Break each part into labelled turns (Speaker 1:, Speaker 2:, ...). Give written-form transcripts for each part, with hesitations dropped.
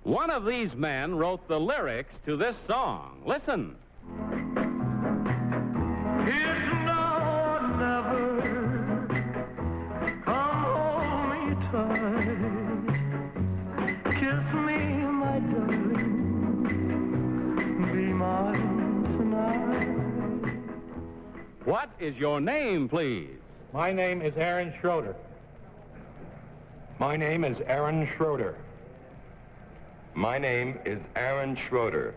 Speaker 1: One of these men wrote the lyrics to this song. Listen.
Speaker 2: It's now or never. Come hold me tight. Kiss me, my darling. Be mine tonight.
Speaker 1: What is your name, please?
Speaker 3: My name is Aaron Schroeder.
Speaker 4: My name is Aaron Schroeder.
Speaker 5: My name is Aaron Schroeder.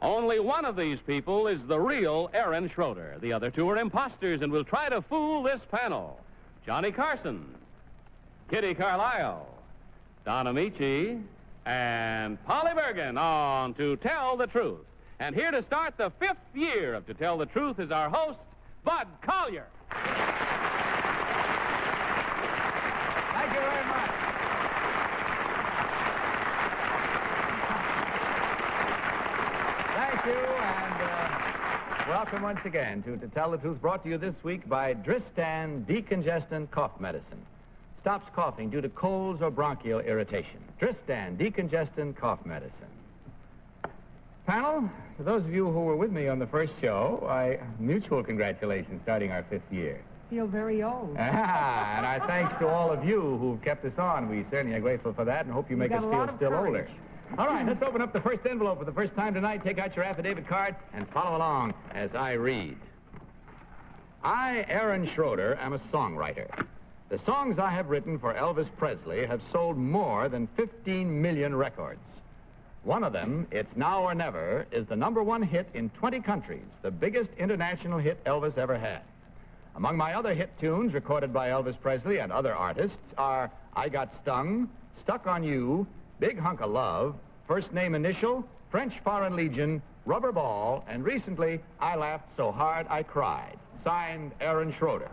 Speaker 1: Only one of these people is the real Aaron Schroeder. The other two are imposters and will try to fool this panel. Johnny Carson, Kitty Carlisle, Don Amici, and Polly Bergen on To Tell the Truth. And here to start the 5th year of To Tell the Truth is our host, Bud Collier.
Speaker 6: Thank you very much. Thank you, and welcome once again to Tell the Truth, brought to you this week by Dristan Decongestant Cough Medicine. Stops coughing due to colds or bronchial irritation. Dristan Decongestant Cough Medicine. Panel, for those of you who were with me on the first show, mutual congratulations starting our 5th year.
Speaker 7: Feel very old.
Speaker 6: And our thanks to all of you who've kept us on. We certainly are grateful for that and hope you make us feel still older. All right, let's open up the first envelope for the first time tonight. Take out your affidavit card and follow along as I read. I, Aaron Schroeder, am a songwriter. The songs I have written for Elvis Presley have sold more than 15 million records. One of them, It's Now or Never, is the #1 hit in 20 countries, the biggest international hit Elvis ever had. Among my other hit tunes recorded by Elvis Presley and other artists are I Got Stung, Stuck on You, Big Hunk of Love, First Name Initial, French Foreign Legion, Rubber Ball, and recently, I Laughed So Hard I Cried. Signed, Aaron Schroeder.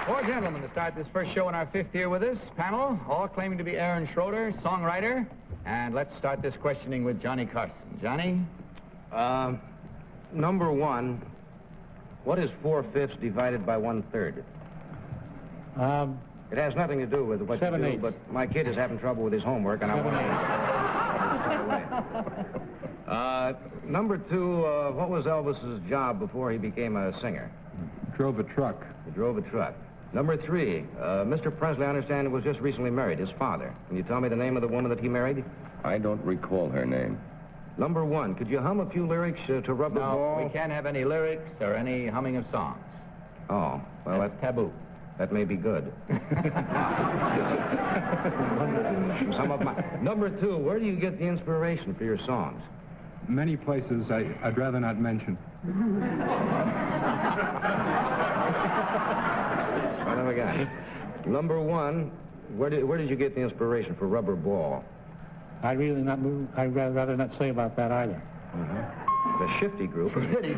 Speaker 6: Four gentlemen to start this first show in our 5th year with us. Panel, all claiming to be Aaron Schroeder, songwriter. And let's start this questioning with Johnny Carson. Johnny?
Speaker 8: Number 1, what is 4/5 divided by 1/3? It has nothing to do with what you do,
Speaker 3: 7/8.
Speaker 8: but my kid is having trouble with his homework, and I want to... Number 2, what was Elvis's job before he became a singer?
Speaker 3: Drove a truck.
Speaker 8: He drove a truck. Number 3, Mr. Presley, I understand, was just recently married, his father. Can you tell me the name of the woman that he married?
Speaker 5: I don't recall her name.
Speaker 8: Number 1, could you hum a few lyrics to Rubber Ball?
Speaker 6: No, we can't have any lyrics or any humming of songs.
Speaker 8: Oh, well,
Speaker 6: That's taboo.
Speaker 8: That may be good. Some of my... Number 2, where do you get the inspiration for your songs?
Speaker 3: Many places I'd rather not mention.
Speaker 8: What have I got? Number 1, where did you get the inspiration for Rubber Ball?
Speaker 3: I'd rather not say about that either.
Speaker 8: The Shifty Group.
Speaker 6: Okay,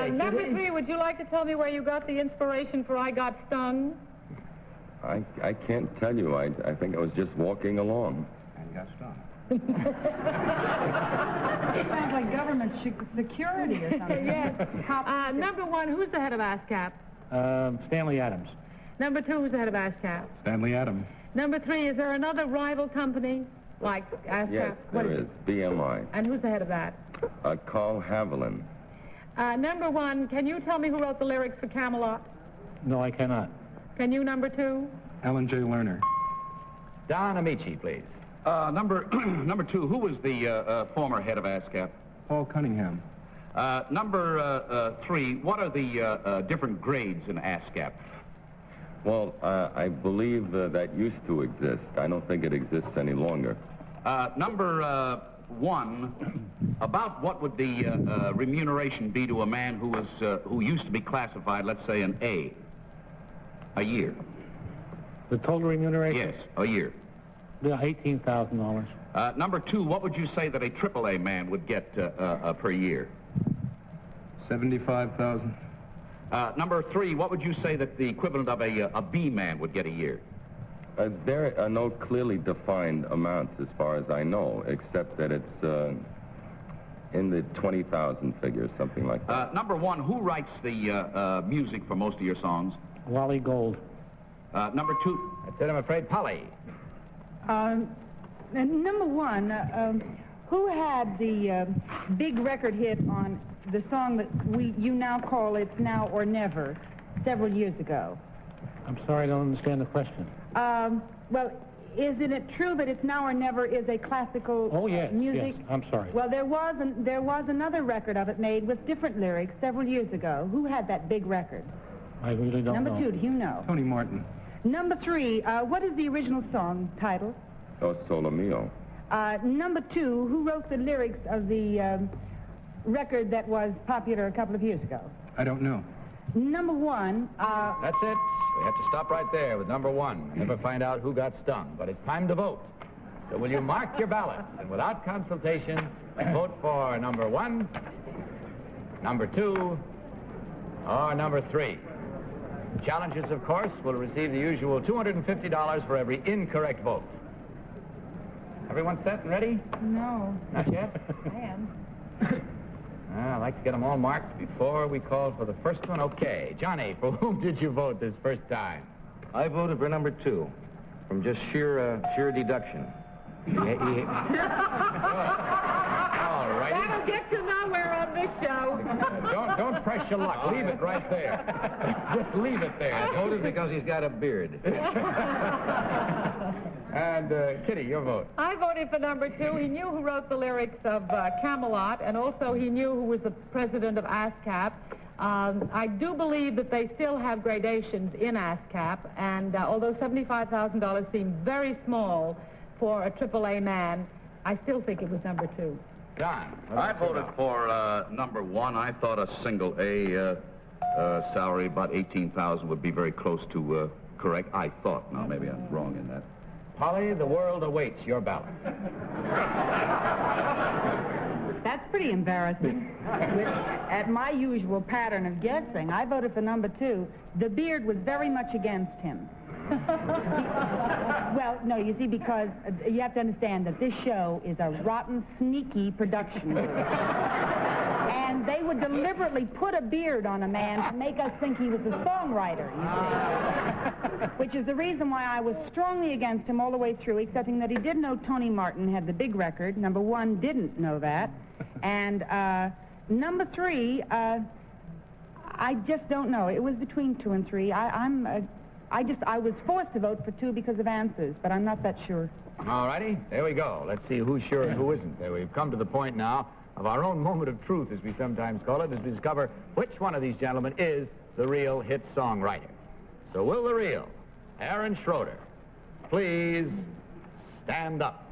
Speaker 7: Number
Speaker 6: Kitty?
Speaker 7: 3, would you like to tell me where you got the inspiration for I Got Stung?
Speaker 5: I can't tell you. I think I was just walking along.
Speaker 8: And got stung.
Speaker 7: Sounds like government security or something. Yes. Number 1, who's the head of ASCAP?
Speaker 3: Stanley Adams.
Speaker 7: Number 2, who's the head of ASCAP?
Speaker 3: Stanley Adams.
Speaker 7: Number 3, is there another rival company like ASCAP?
Speaker 5: Yes,
Speaker 7: What
Speaker 5: there is. BMI.
Speaker 7: And who's the head of that?
Speaker 5: Carl Haviland.
Speaker 7: Number 1, can you tell me who wrote the lyrics for Camelot?
Speaker 3: No, I cannot.
Speaker 7: Can you, number 2?
Speaker 3: Alan J. Lerner.
Speaker 6: Don Amici, please.
Speaker 9: Number 2, who was the former head of ASCAP?
Speaker 3: Paul Cunningham.
Speaker 9: Number 3, what are the different grades in ASCAP?
Speaker 5: Well, I believe that used to exist. I don't think it exists any longer.
Speaker 9: Number 1, about what would the remuneration be to a man who used to be classified, let's say, an A year?
Speaker 3: The total remuneration?
Speaker 9: Yes, a year.
Speaker 3: Yeah, $18,000.
Speaker 9: Number 2, what would you say that a AAA man would get per year?
Speaker 3: $75,000.
Speaker 9: Number 3, what would you say that the equivalent of a B man would get a year?
Speaker 5: There are no clearly defined amounts as far as I know, except that it's In the 20,000 figure, something like that.
Speaker 9: Number one, who writes the music for most of your songs?
Speaker 3: Wally Gold.
Speaker 9: Number two.
Speaker 6: That's it, I'm afraid. Polly.
Speaker 7: Number one, who had the big record hit on the song that you now call It's Now or Never several years ago?
Speaker 3: I'm sorry, I don't understand the question.
Speaker 7: Well, isn't it true that It's Now or Never is a classical music?
Speaker 3: Yes, I'm sorry.
Speaker 7: Well, there was another record of it made with different lyrics several years ago. Who had that big record?
Speaker 3: I really don't know.
Speaker 7: Number two, do you know?
Speaker 3: Tony Martin.
Speaker 7: Number three, what is the original song title?
Speaker 5: Oh, Solo Mio.
Speaker 7: Number two, who wrote the lyrics of the record that was popular a couple of years ago?
Speaker 3: I don't know.
Speaker 7: Number one,
Speaker 6: That's it. We have to stop right there with number one. Never find out who got stung, but it's time to vote. So will you mark your ballots and without consultation, vote for number one, number two, or number three? Challengers, of course, will receive the usual $250 for every incorrect vote. Everyone set and ready?
Speaker 7: no,
Speaker 6: Not yet?
Speaker 7: I am.
Speaker 6: I'd like to get them all marked before we call for the first one. Okay. Johnny, for whom did you vote this first time?
Speaker 8: I voted for number two, from just sheer deduction.
Speaker 6: All righty.
Speaker 7: That'll get you nowhere on this show.
Speaker 6: Don't press your luck. Leave it right there. Just leave it there.
Speaker 8: I voted because he's got a beard.
Speaker 6: And, Kitty, your vote.
Speaker 10: I voted for number two. He knew who wrote the lyrics of Camelot, and also he knew who was the president of ASCAP. I do believe that they still have gradations in ASCAP, and although $75,000 seemed very small for a AAA man, I still think it was number two.
Speaker 6: Don.
Speaker 9: I voted for number one. I thought a single A salary, about $18,000, would be very close to correct. I thought. Now, maybe I'm wrong in that.
Speaker 6: Polly, the world awaits your ballot.
Speaker 7: That's pretty embarrassing. At my usual pattern of guessing, I voted for number two. The beard was very much against him. Well, no, you see, because you have to understand that this show is a rotten, sneaky production. And they would deliberately put a beard on a man to make us think he was a songwriter, you see. Which is the reason why I was strongly against him all the way through, excepting that he did know Tony Martin had the big record. Number one didn't know that. And number three, I just don't know. It was between two and three. I was forced to vote for two because of answers, but I'm not that sure.
Speaker 6: All righty, there we go. Let's see who's sure and who isn't. We've come to the point now of our own moment of truth, as we sometimes call it, as we discover which one of these gentlemen is the real hit songwriter. So will the real Aaron Schroeder please stand up?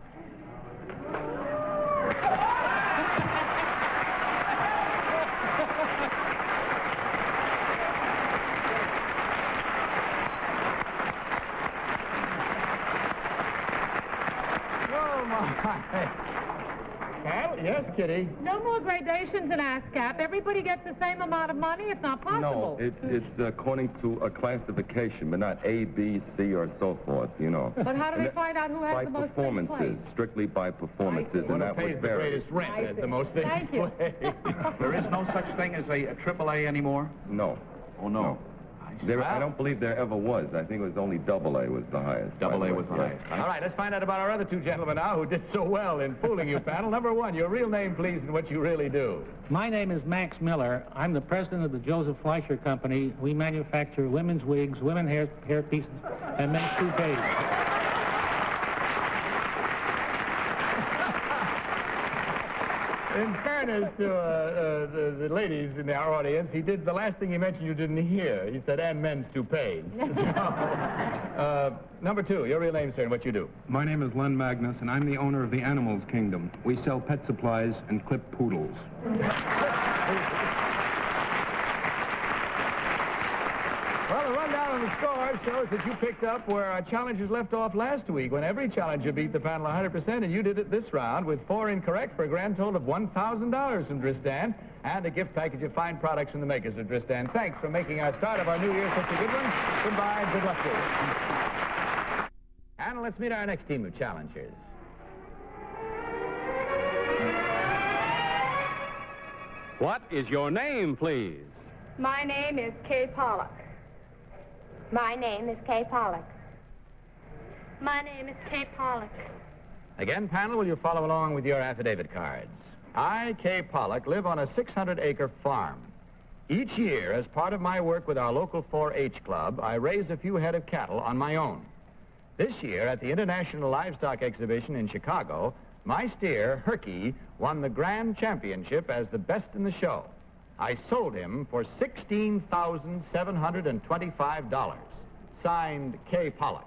Speaker 6: Yes, Kitty.
Speaker 10: No more gradations in ASCAP. Everybody gets the same amount of money, if not possible.
Speaker 5: No, it's according to a classification, but not A, B, C, or so forth, you know.
Speaker 10: But how do they find out who has the most
Speaker 5: By performances, strictly by performances, and that was
Speaker 6: the
Speaker 5: very...
Speaker 6: greatest rent at the most things
Speaker 10: Thank you.
Speaker 9: There is no such thing as a AAA anymore?
Speaker 5: No.
Speaker 9: Oh, no.
Speaker 5: I don't believe there ever was. I think it was only AA was the highest.
Speaker 9: AA was the highest.
Speaker 6: All right, let's find out about our other two gentlemen now who did so well in fooling you, panel. Number one, your real name, please, and what you really do.
Speaker 3: My name is Max Miller. I'm the president of the Joseph Fleischer Company. We manufacture women's wigs, women's hair pieces, and men's toupees.
Speaker 6: In fairness to the ladies in our audience, he did the last thing he mentioned you didn't hear. He said, and men's toupees. Number two, your real name, sir, and what you do.
Speaker 4: My name is Len Magnus, and I'm the owner of the Animals Kingdom. We sell pet supplies and clip poodles.
Speaker 6: Well, the rundown of the score shows that you picked up where our challengers left off last week, when every challenger beat the panel 100%, and you did it this round with 4 incorrect for a grand total of $1,000 from Dristan and a gift package of fine products from the makers of Dristan. Thanks for making our start of our new year such a good one. Goodbye and good luck to you. And let's meet our next team of challengers.
Speaker 1: What is your name, please?
Speaker 11: My name is Kay Pollock.
Speaker 12: My name is Kay Pollock.
Speaker 11: My name is Kay Pollock.
Speaker 6: Again, panel, will you follow along with your affidavit cards? I, Kay Pollock, live on a 600-acre farm. Each year, as part of my work with our local 4-H club, I raise a few head of cattle on my own. This year, at the International Livestock Exhibition in Chicago, my steer, Herky, won the grand championship as the best in the show. I sold him for $16,725. Signed, Kay Pollock.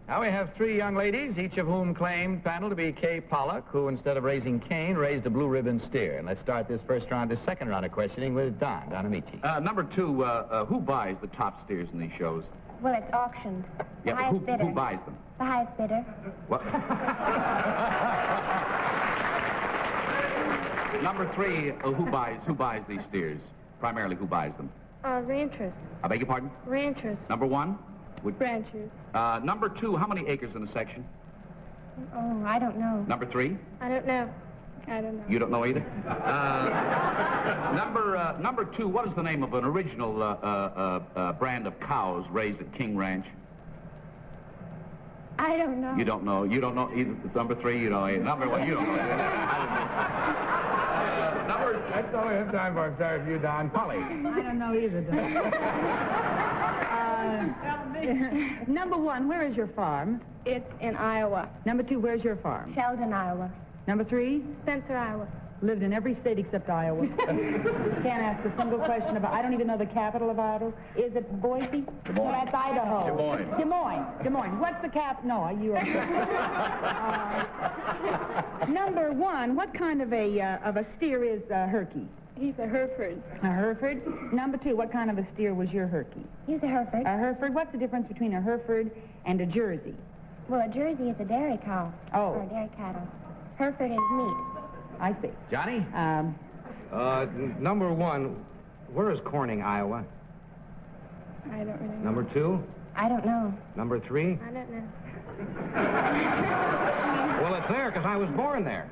Speaker 6: Now we have three young ladies, each of whom claimed, panel, to be Kay Pollock, who, instead of raising cane, raised a blue ribbon steer. And let's start this first second round of questioning with Don Amici.
Speaker 9: Number two, who buys the top steers in these shows?
Speaker 12: Well, it's auctioned.
Speaker 9: Yeah,
Speaker 12: highest bidder.
Speaker 9: Who buys them?
Speaker 12: The highest bidder.
Speaker 9: What? Number three, who buys these steers? Primarily, who buys them?
Speaker 11: Ranchers.
Speaker 9: I beg your pardon?
Speaker 11: Ranchers.
Speaker 9: Number one?
Speaker 11: Ranchers.
Speaker 9: Number two, how many acres in a section?
Speaker 12: Oh, I don't know.
Speaker 9: Number three?
Speaker 11: I don't know. I don't know.
Speaker 9: You don't know either? Number two, what is the name of an original brand of cows raised at King Ranch?
Speaker 11: I don't know.
Speaker 9: You don't know. You don't know either. Number three, you don't know. Number one, you don't know.
Speaker 6: That's all we have time for. I'm sorry for you, Don. Polly.
Speaker 7: I don't know either, Don. Number one, where is your farm?
Speaker 11: It's in Iowa.
Speaker 7: Number two, where's your farm?
Speaker 12: Sheldon, Iowa.
Speaker 7: Number three?
Speaker 11: Spencer, Iowa.
Speaker 7: Lived in every state except Iowa. Can't ask a single question about... I don't even know the capital of Iowa. Is it Boise?
Speaker 9: Des Moines.
Speaker 7: No, that's Idaho.
Speaker 9: Des Moines.
Speaker 7: Des Moines. Des Moines. What's the No, you are... Number one, what kind of a steer is Herky?
Speaker 11: He's a Hereford.
Speaker 7: A Hereford. Number two, what kind of a steer was your Herky?
Speaker 12: He's a Hereford.
Speaker 7: A Hereford. What's the difference between a Hereford and a Jersey?
Speaker 12: Well, a Jersey is a dairy cow.
Speaker 7: Oh.
Speaker 12: Or a dairy cattle. Hereford is meat.
Speaker 7: I see.
Speaker 6: Johnny?
Speaker 8: Number one, where is Corning, Iowa?
Speaker 11: I don't really know.
Speaker 8: Number two?
Speaker 12: I don't know.
Speaker 8: Number three?
Speaker 11: I don't know.
Speaker 8: Well, it's there because I was born there.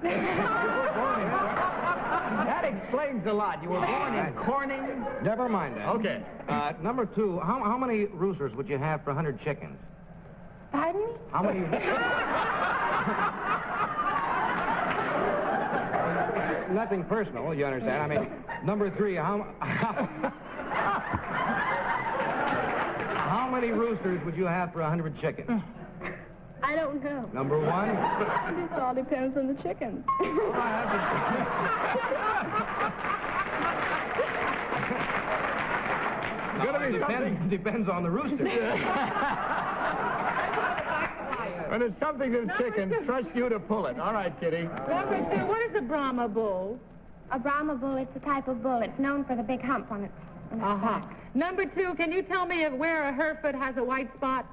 Speaker 6: That explains a lot. You were born in Corning.
Speaker 8: Never mind that.
Speaker 6: Okay.
Speaker 8: Number two, how many roosters would you have for 100 chickens?
Speaker 12: Pardon me?
Speaker 8: How many... Nothing personal, you understand? I mean, number three, how many roosters would you have for 100 chickens?
Speaker 11: I don't know.
Speaker 8: Number one?
Speaker 11: This all depends on the chickens.
Speaker 8: Depends on the rooster.
Speaker 6: When it's something to the chickens, trust you to pull it. All right, Kitty.
Speaker 10: Number two, what is a Brahma bull?
Speaker 12: A Brahma bull, it's a type of bull. It's known for the big hump on its back.
Speaker 10: Number two, can you tell me where a Hereford has a white spot?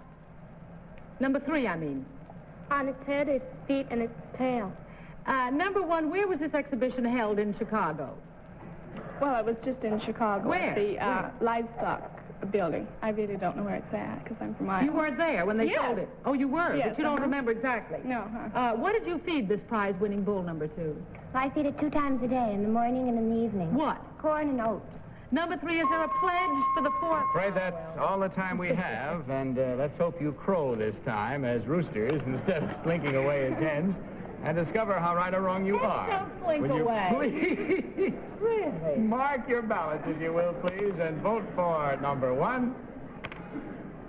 Speaker 10: Number three, I mean.
Speaker 11: On its head, its feet, and its tail.
Speaker 10: Number one, where was this exhibition held in Chicago?
Speaker 11: Well, it was just in Chicago.
Speaker 10: Where?
Speaker 11: At the livestock building. I really don't know where it's at, because I'm from Iowa.
Speaker 10: You weren't there when they
Speaker 11: Yes.
Speaker 10: sold it? Oh, you were,
Speaker 11: Yes,
Speaker 10: but you don't remember exactly.
Speaker 11: No,
Speaker 10: What did you feed this prize-winning bull, number two?
Speaker 12: I feed it 2 times a day, in the morning and in the evening.
Speaker 10: What?
Speaker 12: Corn and oats.
Speaker 10: Number three, is there a pledge for the fourth?
Speaker 6: I'm afraid that's all the time we have, and let's hope you crow this time as roosters instead of slinking away as hens, and discover how right or wrong you are.
Speaker 10: Don't slink
Speaker 6: Will you
Speaker 10: away.
Speaker 6: please
Speaker 10: Really?
Speaker 6: mark your ballots, if you will, please, and vote for number one,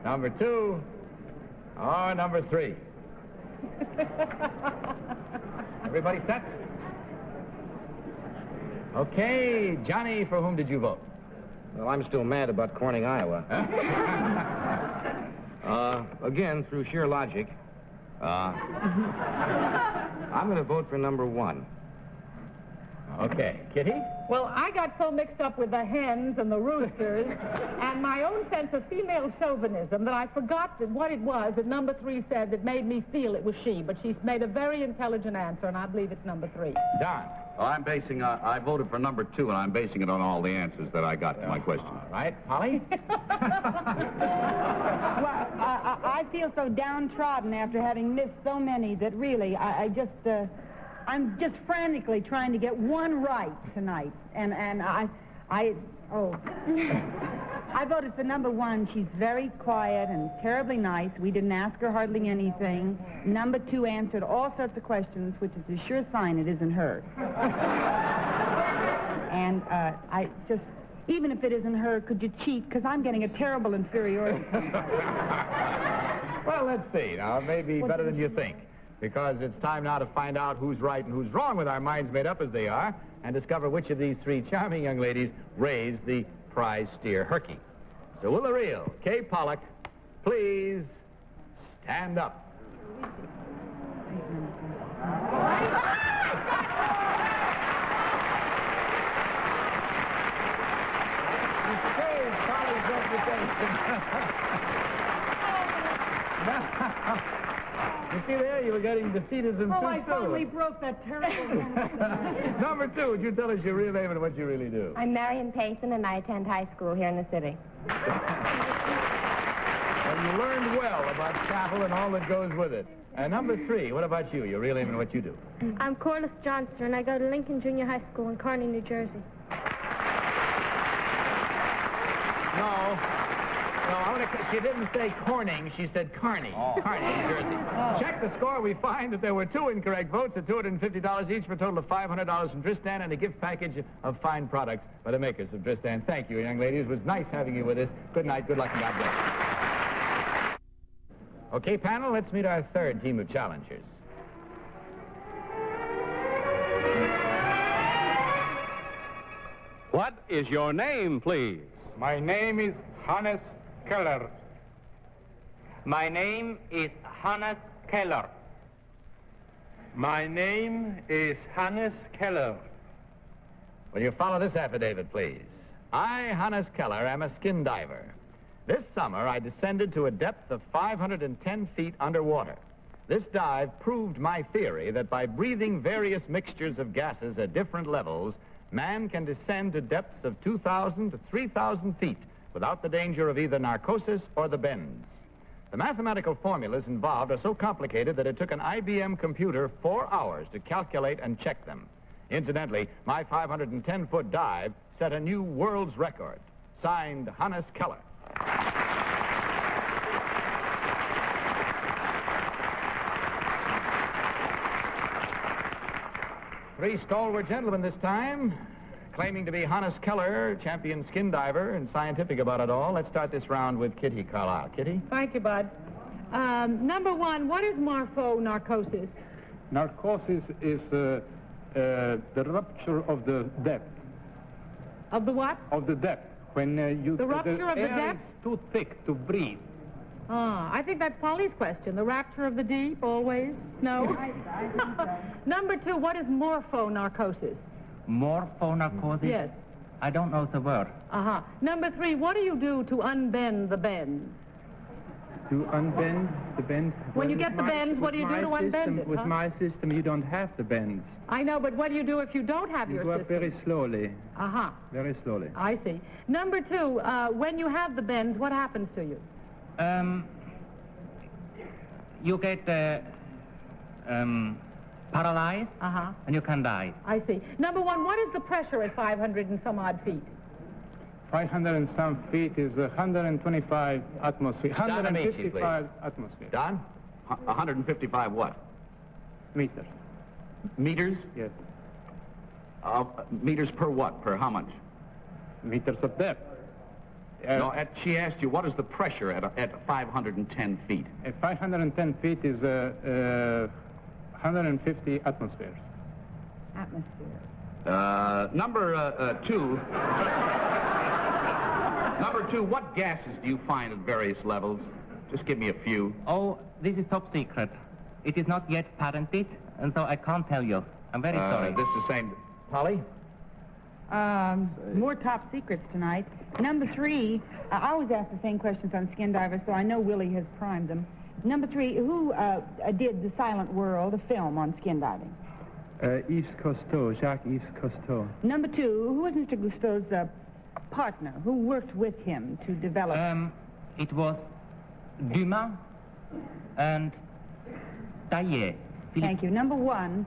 Speaker 6: number two, or number three. Everybody set? Okay, Johnny, for whom did you vote?
Speaker 8: Well, I'm still mad about Corning, Iowa. Again, through sheer logic, I'm going to vote for number one.
Speaker 6: Okay. Kitty?
Speaker 10: Well, I got so mixed up with the hens and the roosters and my own sense of female chauvinism that I forgot that what it was that number 3 said that made me feel it was she. But she's made a very intelligent answer, and I believe it's number 3.
Speaker 6: Don.
Speaker 9: Well, I voted for number 2, and I'm basing it on all the answers that I got to my question.
Speaker 6: All right. Polly?
Speaker 7: Well, I feel so downtrodden after having missed so many that really I'm just frantically trying to get one right tonight. And I voted for number 1. She's very quiet and terribly nice. We didn't ask her hardly anything. Number 2 answered all sorts of questions, which is a sure sign it isn't her. And even if it isn't her, could you cheat? Because I'm getting a terrible inferiority.
Speaker 6: Well, let's see. Now, it may be better than you think, because it's time now to find out who's right and who's wrong with our minds made up as they are, and discover which of these 3 charming young ladies raised the prize steer Herky. So will the real Kay Pollock please stand up? Kay's Pollock's reputation. You see there, you were getting defeated and too
Speaker 7: I
Speaker 6: soon.
Speaker 7: finally broke that terrible
Speaker 6: Number 2, would you tell us your real name and what you really do?
Speaker 12: I'm Marion Payson, and I attend high school here in the city.
Speaker 6: And you learned well about travel and all that goes with it. And number 3, what about you? Your real name and what you do?
Speaker 12: I'm Corliss Johnson, and I go to Lincoln Junior High School in Kearney, New Jersey.
Speaker 6: No, she didn't say Corning, she said Kearney. Kearney, New Jersey. Check the score. We find that there were 2 incorrect votes at $250 each for a total of $500 from Tristan and a gift package of fine products by the makers of Tristan. Thank you, young ladies. It was nice having you with us. Good night, good luck, and God bless. Okay, panel, let's meet our 3rd team of challengers.
Speaker 1: What is your name, please?
Speaker 13: My name is Hannes Keller. My name is Hannes Keller. My name is Hannes Keller.
Speaker 6: Will you follow this affidavit, please? I, Hannes Keller, am a skin diver. This summer, I descended to a depth of 510 feet underwater. This dive proved my theory that by breathing various mixtures of gases at different levels, man can descend to depths of 2,000 to 3,000 feet without the danger of either narcosis or the bends. The mathematical formulas involved are so complicated that it took an IBM computer 4 hours to calculate and check them. Incidentally, my 510-foot dive set a new world's record. Signed, Hannes Keller. Three stalwart gentlemen this time, claiming to be Hannes Keller, champion skin diver, and scientific about it all. Let's start this round with Kitty Carlisle. Kitty?
Speaker 10: Thank you, Bud. Number 1, what is morpho-narcosis?
Speaker 13: Narcosis is the rupture of the depth.
Speaker 10: Of the what?
Speaker 13: Of the depth. When
Speaker 10: the rupture of the
Speaker 13: air
Speaker 10: depth?
Speaker 13: is too thick to breathe.
Speaker 10: I think that's Polly's question. The rapture of the deep, always? No? Number 2, what is morpho-narcosis?
Speaker 14: Morpho-narcosis?
Speaker 10: Yes.
Speaker 14: I don't know the word.
Speaker 10: Number 3, what do you do to unbend the bends?
Speaker 13: To unbend the bends?
Speaker 10: When you get the bends, what do you do to unbend it?
Speaker 13: With my system, you don't have the bends.
Speaker 10: I know, but what do you do if you don't have your
Speaker 13: system? You go up very slowly. Very slowly.
Speaker 10: I see. Number 2, when you have the bends, what happens to you?
Speaker 14: You get paralyzed, and you can die.
Speaker 10: I see. Number 1, what is the pressure at 500 and some odd feet?
Speaker 13: 500 and some feet is 125 atmosphere. 155 atmosphere.
Speaker 6: Don?
Speaker 9: 155 what?
Speaker 13: Meters.
Speaker 9: Meters?
Speaker 13: Yes.
Speaker 9: Meters per what? Per how much?
Speaker 13: Meters of depth.
Speaker 9: No, she asked you, what is the pressure at 510 feet?
Speaker 13: At 510 feet is 150 atmospheres.
Speaker 9: Number 2. Number 2, what gases do you find at various levels? Just give me a few.
Speaker 14: Oh, this is top secret. It is not yet patented, and so I can't tell you. I'm very sorry.
Speaker 9: This is the same.
Speaker 6: Polly?
Speaker 7: More top secrets tonight. Number 3, I always ask the same questions on skin divers, so I know Willie has primed them. Number 3, who did The Silent World, a film on skin diving?
Speaker 13: Yves Cousteau, Jacques Yves Cousteau.
Speaker 7: Number 2, who was Mr. Cousteau's partner? Who worked with him to develop?
Speaker 14: It was Dumas and Taillet.
Speaker 7: Thank you. Number 1,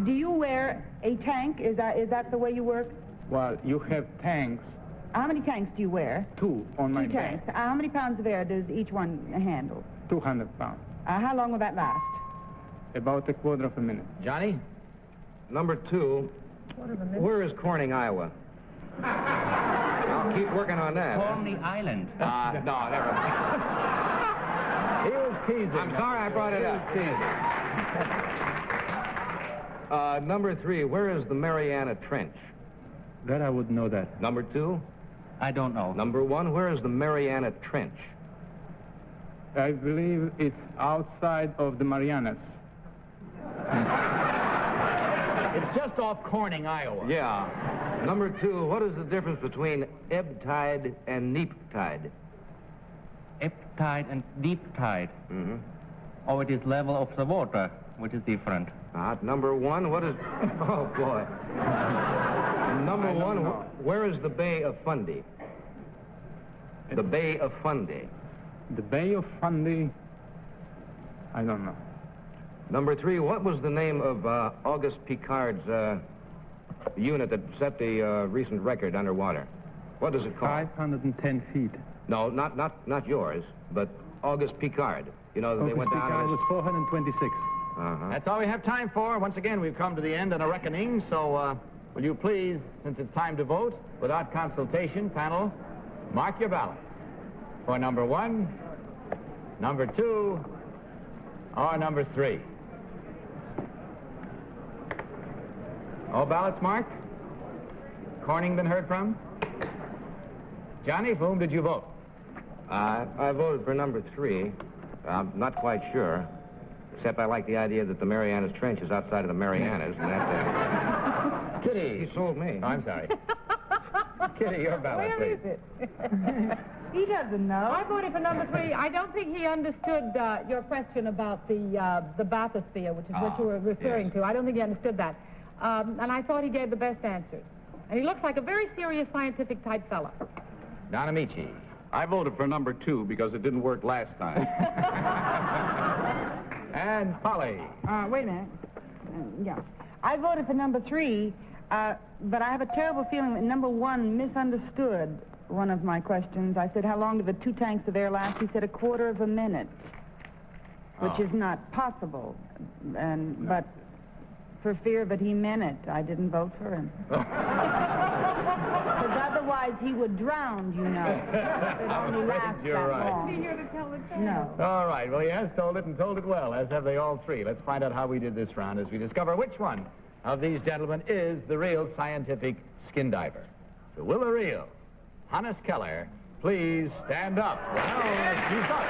Speaker 7: do you wear a tank? Is that the way you work?
Speaker 13: Well, you have tanks.
Speaker 7: How many tanks do you wear?
Speaker 13: 2 on my
Speaker 7: 2 tanks.
Speaker 13: back.
Speaker 7: How many pounds of air does each one handle?
Speaker 13: 200 pounds.
Speaker 7: How long will that last?
Speaker 13: About a quarter of a minute.
Speaker 6: Johnny?
Speaker 8: Number 2, where is Corning, Iowa? I'll keep working on that.
Speaker 14: Corny Island.
Speaker 6: No, never mind. He was teasing.
Speaker 8: I'm sorry I brought it up. Number 3, where is the Mariana Trench?
Speaker 13: That I would know that.
Speaker 8: Number 2?
Speaker 14: I don't know.
Speaker 8: Number 1, where is the Mariana Trench?
Speaker 13: I believe it's outside of the Marianas.
Speaker 6: It's just off Corning, Iowa.
Speaker 8: Yeah. Number 2, what is the difference between ebb tide and neap tide?
Speaker 14: Ebb tide and deep tide.
Speaker 8: Mm-hmm.
Speaker 14: Oh, it is level of the water, which is different.
Speaker 8: Number 1, what is... Oh, boy. Number 1, where is the Bay of Fundy? The Bay of Fundy.
Speaker 13: The Bay of Fundy, I don't know.
Speaker 8: Number 3, what was the name of Auguste Picard's unit that set the recent record underwater? What does it call?
Speaker 13: 510 feet.
Speaker 8: No, not yours, but Auguste Picard. You know, they went down...
Speaker 13: Picard was 426.
Speaker 6: That's all we have time for. Once again, we've come to the end of a reckoning, so will you please, since it's time to vote, without consultation, panel, mark your ballots for number 1, number 2, or number 3. All ballots marked? Corning been heard from? Johnny, for whom did you vote?
Speaker 8: I voted for number 3. I'm not quite sure, except I like the idea that the Marianas Trench is outside of the Marianas, and that...
Speaker 6: Kitty.
Speaker 8: He sold me.
Speaker 6: Oh, I'm sorry. Kitty, your ballot,
Speaker 10: Where
Speaker 6: please.
Speaker 10: is it?
Speaker 7: He doesn't know.
Speaker 10: I voted for number 3. I don't think he understood your question about the bathysphere, which is what you were referring to. I don't think he understood that. And I thought he gave the best answers. And he looks like a very serious scientific type fella.
Speaker 6: Don Amici.
Speaker 9: I voted for number 2 because it didn't work last time.
Speaker 6: And Polly.
Speaker 7: Wait a minute. Yeah. I voted for number 3, but I have a terrible feeling that number 1 misunderstood one of my questions. I said, how long do the 2 tanks of air last? He said a quarter of a minute, which is not possible. But for fear that he meant it, I didn't vote for him. Because otherwise he would drown, you know. It only lasts that long.
Speaker 10: Is he here to tell the tale?
Speaker 7: No.
Speaker 6: All right, well, he has told it and told it well, as have they all 3. Let's find out how we did this round as we discover which one of these gentlemen is the real scientific skin diver. So will the real Hannes Keller please stand up? Well, he's up.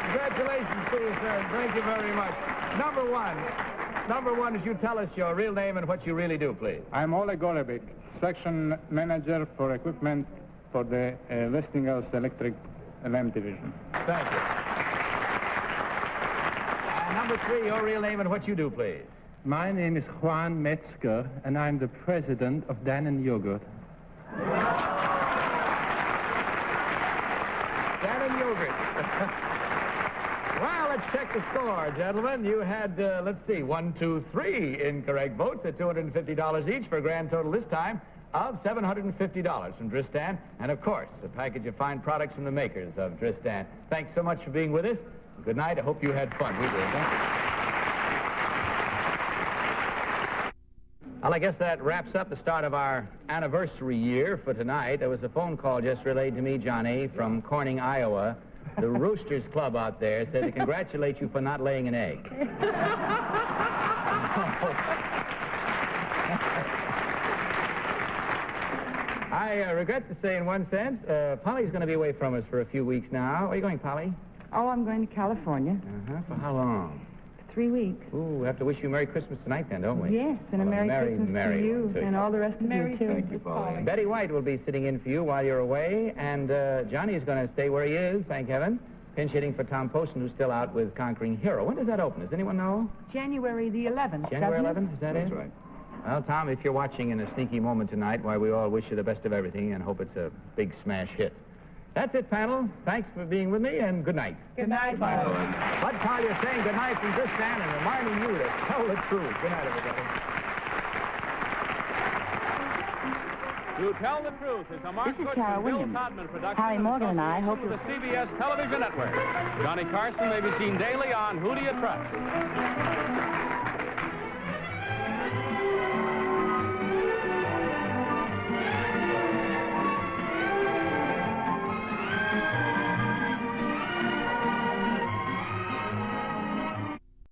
Speaker 6: Congratulations to you, sir. Thank you very much. Number 1, would you tell us your real name and what you really do, please?
Speaker 13: I'm Oleg Golubik, section manager for equipment for the Westinghouse Electric Lamp Division.
Speaker 6: Thank you. And number 3, your real name and what you do, please.
Speaker 13: My name is Juan Metzger, and I'm the president of Dan & Yogurt.
Speaker 6: Dan & Yogurt. Well, let's check the score, gentlemen. You had, let's see, 1, 2, 3 incorrect votes at $250 each for a grand total this time of $750 from Dristan. And, of course, a package of fine products from the makers of Dristan. Thanks so much for being with us. Good night. I hope you had fun. We did. Thank you. Well, I guess that wraps up the start of our anniversary year for tonight. There was a phone call just relayed to me, Johnny, from Corning, Iowa. The Roosters Club out there said to congratulate you for not laying an egg. I regret to say, in one sense, Polly's going to be away from us for a few weeks now. Where are you going, Polly?
Speaker 7: Oh, I'm going to California.
Speaker 6: For how long?
Speaker 7: 3 weeks.
Speaker 6: Ooh, we have to wish you Merry Christmas tonight then, don't we?
Speaker 7: Yes, and a Merry Christmas to you
Speaker 6: one,
Speaker 7: and all the rest of you, too.
Speaker 8: Thank you, Pauline.
Speaker 6: Betty White will be sitting in for you while you're away, and Johnny's going to stay where he is, thank heaven, pinch hitting for Tom Poston, who's still out with Conquering Hero. When does that open? Does anyone know?
Speaker 7: January the 11th.
Speaker 6: January
Speaker 7: doesn't it?
Speaker 6: 11th, is that
Speaker 8: That's
Speaker 6: it?
Speaker 8: right.
Speaker 6: Well, Tom, if you're watching in a sneaky moment tonight, why, we all wish you the best of everything and hope it's a big smash hit. That's it, panel. Thanks for being with me, and good night.
Speaker 7: Good night,
Speaker 6: Bud Collier saying good night from this stand and reminding you to tell the truth. Good night, everybody.
Speaker 1: To Tell the Truth is a Mark
Speaker 7: This is
Speaker 1: Goodman,
Speaker 7: Sarah
Speaker 1: Bill
Speaker 7: Williams.
Speaker 1: Todman production.
Speaker 7: Harry
Speaker 1: in
Speaker 7: Morgan and I
Speaker 1: association
Speaker 7: hope
Speaker 1: with the CBS television network. Johnny Carson may be seen daily on Who Do You Trust?